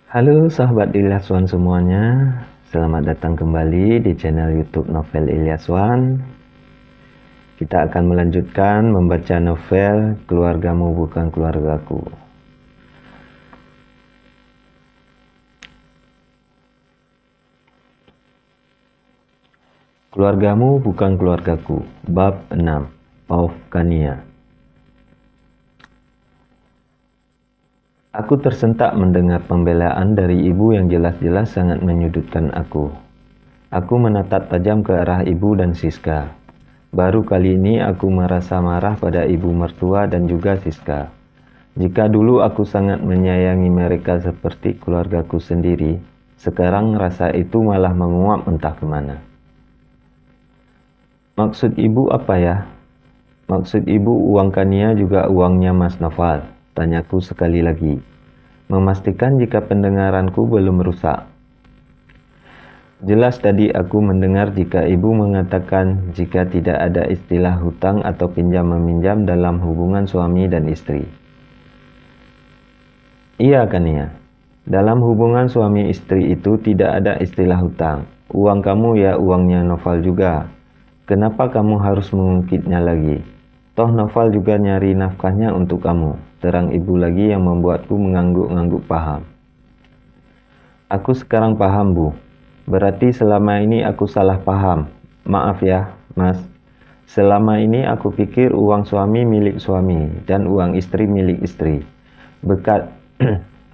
Halo sahabat Ilyaswan semuanya, selamat datang kembali di channel YouTube Novel Ilyaswan. Kita akan melanjutkan membaca novel Keluargamu Bukan Keluargaku. Keluargamu Bukan Keluargaku, Bab 6, Pauf Kania. Aku tersentak mendengar pembelaan dari ibu yang jelas-jelas sangat menyudutkan aku. Aku menatap tajam ke arah ibu dan Siska. Baru kali ini aku merasa marah pada ibu mertua dan juga Siska. Jika dulu aku sangat menyayangi mereka seperti keluargaku sendiri, sekarang rasa itu malah menguap entah kemana. Maksud ibu apa ya? Maksud ibu uang Kania juga uangnya Mas Noval, tanyaku sekali lagi, memastikan jika pendengaranku belum rusak. Jelas tadi aku mendengar jika ibu mengatakan jika tidak ada istilah hutang atau pinjam-meminjam dalam hubungan suami dan istri. Iya Kania, dalam hubungan suami istri itu tidak ada istilah hutang. Uang kamu ya uangnya Noval juga. Kenapa kamu harus mengungkitnya lagi? Toh Noval juga nyari nafkahnya untuk kamu. Terang ibu lagi yang membuatku mengangguk-angguk paham. Aku sekarang paham, Bu. Berarti selama ini aku salah paham. Maaf ya, Mas. Selama ini aku pikir uang suami milik suami dan uang istri milik istri.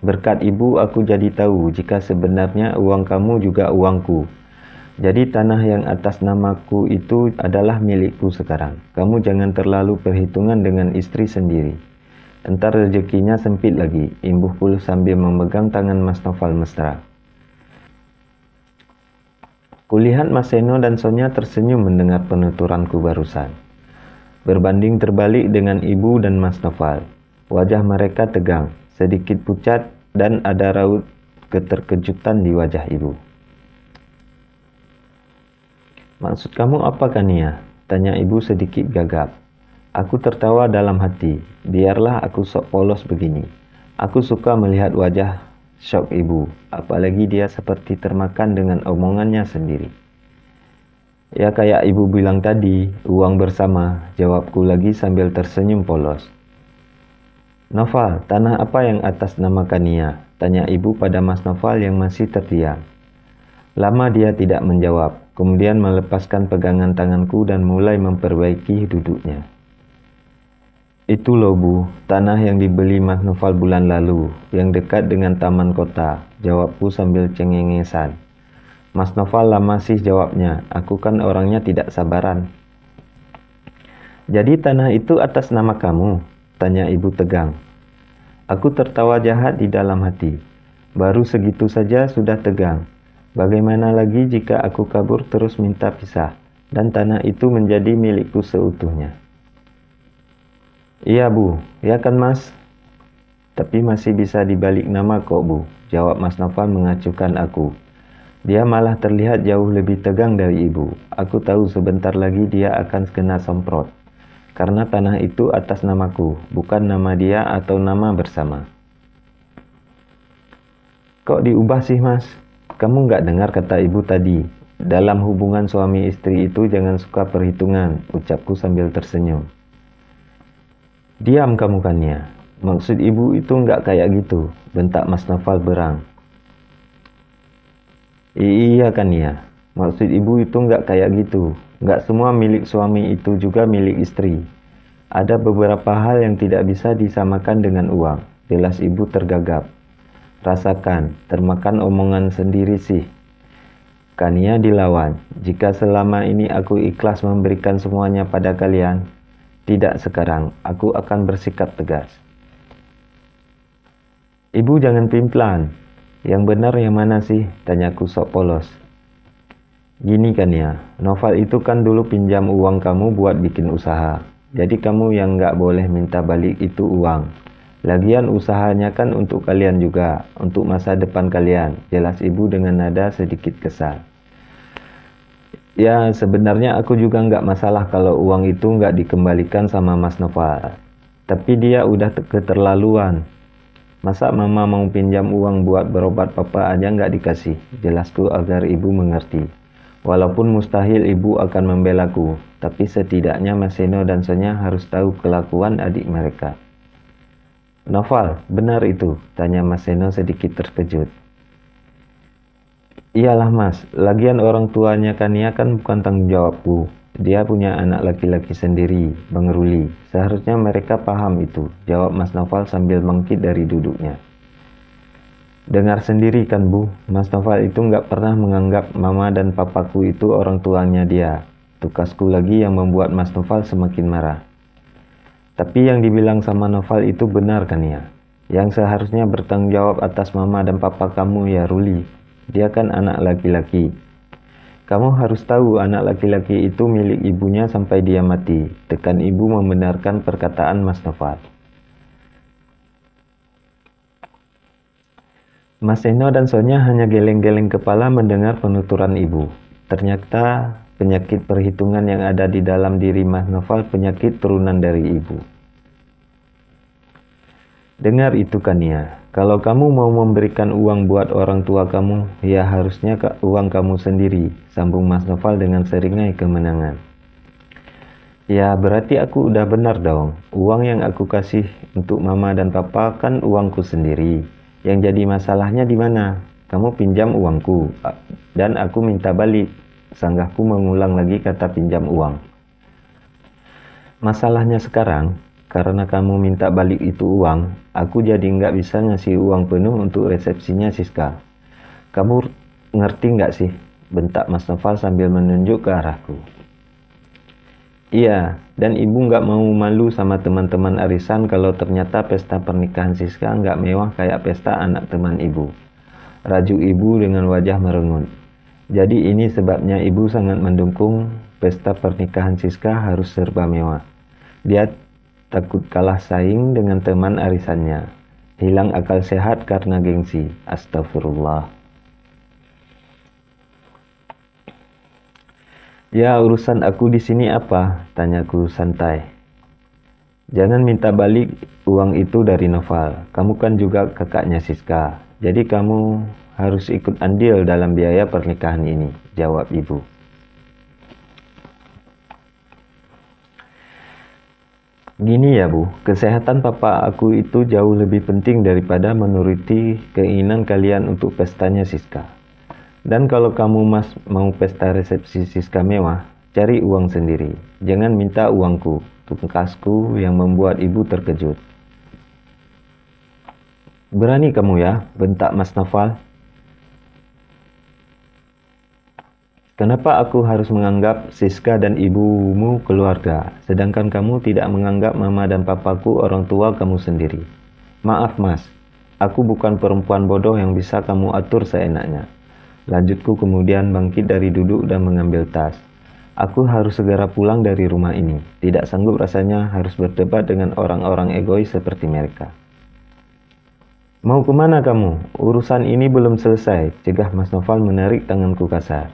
Berkat ibu aku jadi tahu jika sebenarnya uang kamu juga uangku. Jadi tanah yang atas namaku itu adalah milikku sekarang. Kamu jangan terlalu perhitungan dengan istri sendiri. Entar rezekinya sempit lagi, imbuh puluh sambil memegang tangan Mas Noval mesra. Kulihat Mas Seno dan Sonya tersenyum mendengar penuturanku barusan. Berbanding terbalik dengan ibu dan Mas Noval. Wajah mereka tegang, sedikit pucat dan ada raut keterkejutan di wajah ibu. Maksud kamu apa Kania? Tanya ibu sedikit gagap. Aku tertawa dalam hati, biarlah aku sok polos begini. Aku suka melihat wajah syok ibu, apalagi dia seperti termakan dengan omongannya sendiri. Ya kayak ibu bilang tadi, uang bersama, jawabku lagi sambil tersenyum polos. Noval, tanah apa yang atas nama Kania? Tanya ibu pada Mas Noval yang masih terdiam. Lama dia tidak menjawab, kemudian melepaskan pegangan tanganku dan mulai memperbaiki duduknya. Itu loh Bu, tanah yang dibeli Mas Noval bulan lalu, yang dekat dengan taman kota, jawabku sambil cengengesan. Mas Noval lama sih jawabnya, aku kan orangnya tidak sabaran. Jadi tanah itu atas nama kamu? Tanya ibu tegang. Aku tertawa jahat di dalam hati. Baru segitu saja sudah tegang. Bagaimana lagi jika aku kabur terus minta pisah, dan tanah itu menjadi milikku seutuhnya? Iya Bu, ya kan Mas? Tapi masih bisa dibalik nama kok Bu, jawab Mas Noval mengacuhkan aku. Dia malah terlihat jauh lebih tegang dari ibu. Aku tahu sebentar lagi dia akan kena semprot. Karena tanah itu atas namaku, bukan nama dia atau nama bersama. Kok diubah sih Mas? Kamu nggak dengar kata ibu tadi? Dalam hubungan suami istri itu jangan suka perhitungan, ucapku sambil tersenyum. Diam kamu Kania. Maksud ibu itu nggak kayak gitu, bentak Mas Noval berang. Iya Kania, maksud ibu itu nggak kayak gitu. Nggak semua milik suami itu juga milik istri. Ada beberapa hal yang tidak bisa disamakan dengan uang. Jelas ibu tergagap. Rasakan, termakan omongan sendiri sih. Kania dilawan. Jika selama ini aku ikhlas memberikan semuanya pada kalian, tidak sekarang, aku akan bersikap tegas. Ibu jangan pimplan. Yang benar yang mana sih? Tanyaku sok polos. Gini Kania, Noval itu kan dulu pinjam uang kamu buat bikin usaha. Jadi kamu yang nggak boleh minta balik itu uang. Lagian usahanya kan untuk kalian juga, untuk masa depan kalian. Jelas ibu dengan nada sedikit kesal. Ya sebenarnya aku juga nggak masalah kalau uang itu nggak dikembalikan sama Mas Noval. Tapi dia udah keterlaluan. Masa mama mau pinjam uang buat berobat papa aja nggak dikasih? Jelasku agar ibu mengerti. Walaupun mustahil ibu akan membelaku, tapi setidaknya Mas Seno dan Sonya harus tahu kelakuan adik mereka. Noval, benar itu? Tanya Mas Seno sedikit terkejut. Iyalah mas, lagian orang tuanya Kania kan bukan tanggung jawabku. Dia punya anak laki-laki sendiri, Bang Ruli. Seharusnya mereka paham itu, jawab Mas Noval sambil bangkit dari duduknya. Dengar sendiri kan Bu, Mas Noval itu nggak pernah menganggap mama dan papaku itu orang tuanya dia. Tukasku lagi yang membuat Mas Noval semakin marah. Tapi yang dibilang sama Noval itu benar kan ya? Yang seharusnya bertanggung jawab atas mama dan papa kamu ya Ruli. Dia kan anak laki-laki. Kamu harus tahu anak laki-laki itu milik ibunya sampai dia mati. Tekan ibu membenarkan perkataan Mas Noval. Mas Seno dan Sonya hanya geleng-geleng kepala mendengar penuturan ibu. Ternyata penyakit perhitungan yang ada di dalam diri Mas Noval penyakit turunan dari ibu. Dengar itu Kania, kalau kamu mau memberikan uang buat orang tua kamu, ya harusnya uang kamu sendiri, sambung Mas Noval dengan seringai kemenangan. Ya berarti aku udah benar dong, uang yang aku kasih untuk mama dan papa kan uangku sendiri. Yang jadi masalahnya di mana? Kamu pinjam uangku, dan aku minta balik. Sanggahku mengulang lagi kata pinjam uang. Masalahnya sekarang, karena kamu minta balik itu uang, aku jadi nggak bisa ngasih uang penuh untuk resepsinya Siska. Kamu ngerti nggak sih? Bentak Mas Noval sambil menunjuk ke arahku. Iya, dan ibu nggak mau malu sama teman-teman arisan kalau ternyata pesta pernikahan Siska nggak mewah kayak pesta anak teman ibu. Rajuk ibu dengan wajah merengut. Jadi ini sebabnya ibu sangat mendukung pesta pernikahan Siska harus serba mewah. Dia takut kalah saing dengan teman arisannya. Hilang akal sehat karena gengsi. Astagfirullah. Ya urusan aku di sini apa? Tanyaku santai. Jangan minta balik uang itu dari Noval. Kamu kan juga kakaknya Siska. Jadi kamu harus ikut andil dalam biaya pernikahan ini. Jawab ibu. Gini ya Bu, kesehatan papa aku itu jauh lebih penting daripada menuruti keinginan kalian untuk pestanya Siska. Dan kalau kamu mas mau pesta resepsi Siska mewah, cari uang sendiri. Jangan minta uangku, tukasku yang membuat ibu terkejut. Berani kamu ya, bentak Mas Noval. Kenapa aku harus menganggap Siska dan ibumu keluarga, sedangkan kamu tidak menganggap mama dan papaku orang tua kamu sendiri? Maaf mas, aku bukan perempuan bodoh yang bisa kamu atur seenaknya. Lanjutku kemudian bangkit dari duduk dan mengambil tas. Aku harus segera pulang dari rumah ini. Tidak sanggup rasanya harus berdebat dengan orang-orang egois seperti mereka. Mau kemana kamu? Urusan ini belum selesai, cegah Mas Noval menarik tanganku kasar.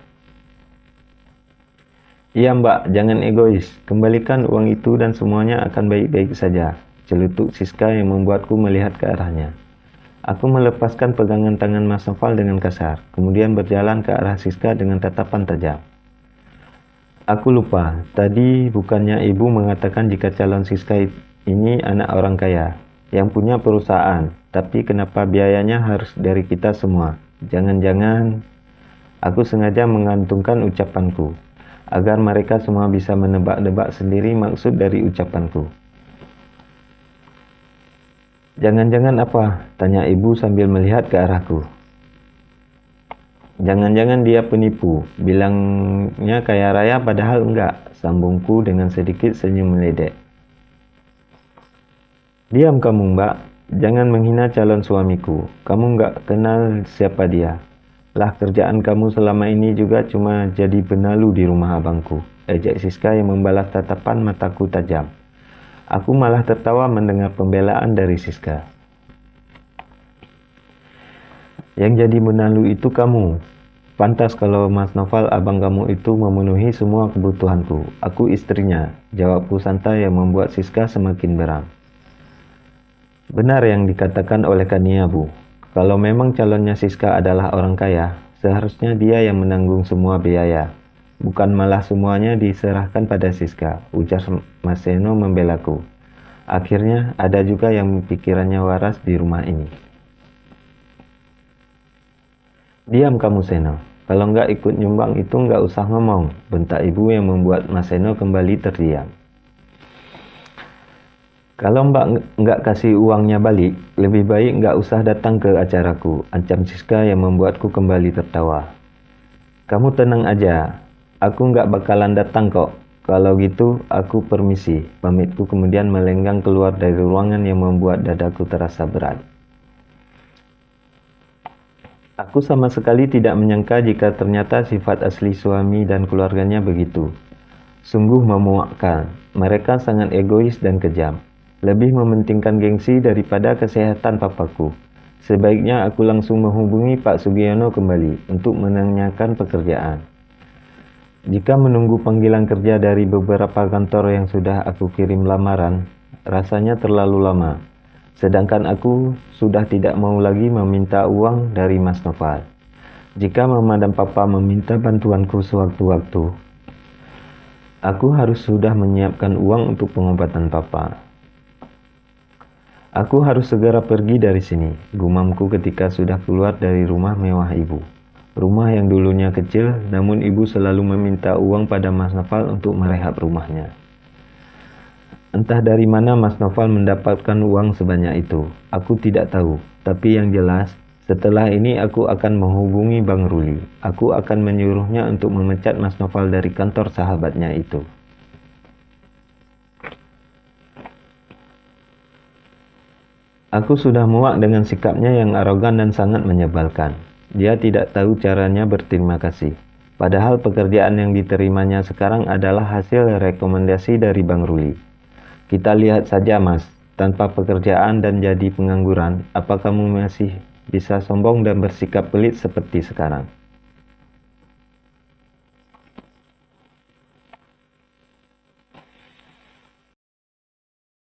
Iya mbak, jangan egois. Kembalikan uang itu dan semuanya akan baik-baik saja. Celutuk Siska yang membuatku melihat ke arahnya. Aku melepaskan pegangan tangan Mas Noval dengan kasar, kemudian berjalan ke arah Siska dengan tatapan tajam. Aku lupa, tadi bukannya ibu mengatakan jika calon Siska ini anak orang kaya, yang punya perusahaan, tapi kenapa biayanya harus dari kita semua? Jangan-jangan aku sengaja mengantungkan ucapanku, agar mereka semua bisa menebak-nebak sendiri maksud dari ucapanku. Jangan-jangan apa? Tanya ibu sambil melihat ke arahku. Jangan-jangan dia penipu, bilangnya kaya raya padahal enggak, sambungku dengan sedikit senyum meledek. Diam kamu mbak, jangan menghina calon suamiku, kamu enggak kenal siapa dia. Lah kerjaan kamu selama ini juga cuma jadi benalu di rumah abangku, ejek Siska yang membalas tatapan mataku tajam. Aku malah tertawa mendengar pembelaan dari Siska. Yang jadi benalu itu kamu. Pantas kalau Mas Noval abang kamu itu memenuhi semua kebutuhanku. Aku istrinya, jawabku santai yang membuat Siska semakin beram. Benar yang dikatakan oleh Kania, Bu. Kalau memang calonnya Siska adalah orang kaya, seharusnya dia yang menanggung semua biaya. Bukan malah semuanya diserahkan pada Siska, ujar Mas Seno membelaku. Akhirnya ada juga yang pikirannya waras di rumah ini. Diam kamu, Seno. Kalau nggak ikut nyumbang itu nggak usah ngomong, bentak ibu yang membuat Mas Seno kembali terdiam. Kalau Mbak nggak kasih uangnya balik, lebih baik nggak usah datang ke acaraku, ancam Siska yang membuatku kembali tertawa. Kamu tenang aja, aku nggak bakalan datang kok. Kalau gitu, aku permisi, pamitku kemudian melenggang keluar dari ruangan yang membuat dadaku terasa berat. Aku sama sekali tidak menyangka jika ternyata sifat asli suami dan keluarganya begitu. Sungguh memuakkan, mereka sangat egois dan kejam. Lebih mementingkan gengsi daripada kesehatan papaku. Sebaiknya aku langsung menghubungi Pak Sugiono kembali untuk menanyakan pekerjaan. Jika menunggu panggilan kerja dari beberapa kantor yang sudah aku kirim lamaran, rasanya terlalu lama. Sedangkan aku sudah tidak mau lagi meminta uang dari Mas Noval. Jika Mama dan Papa meminta bantuanku sewaktu-waktu, aku harus sudah menyiapkan uang untuk pengobatan Papa. Aku harus segera pergi dari sini, gumamku ketika sudah keluar dari rumah mewah ibu. Rumah yang dulunya kecil, namun ibu selalu meminta uang pada Mas Noval untuk merehab rumahnya. Entah dari mana Mas Noval mendapatkan uang sebanyak itu, aku tidak tahu. Tapi yang jelas, setelah ini aku akan menghubungi Bang Ruli. Aku akan menyuruhnya untuk memecat Mas Noval dari kantor sahabatnya itu. Aku sudah muak dengan sikapnya yang arogan dan sangat menyebalkan. Dia tidak tahu caranya berterima kasih. Padahal pekerjaan yang diterimanya sekarang adalah hasil rekomendasi dari Bang Ruli. Kita lihat saja, Mas. Tanpa pekerjaan dan jadi pengangguran, apa kamu masih bisa sombong dan bersikap pelit seperti sekarang?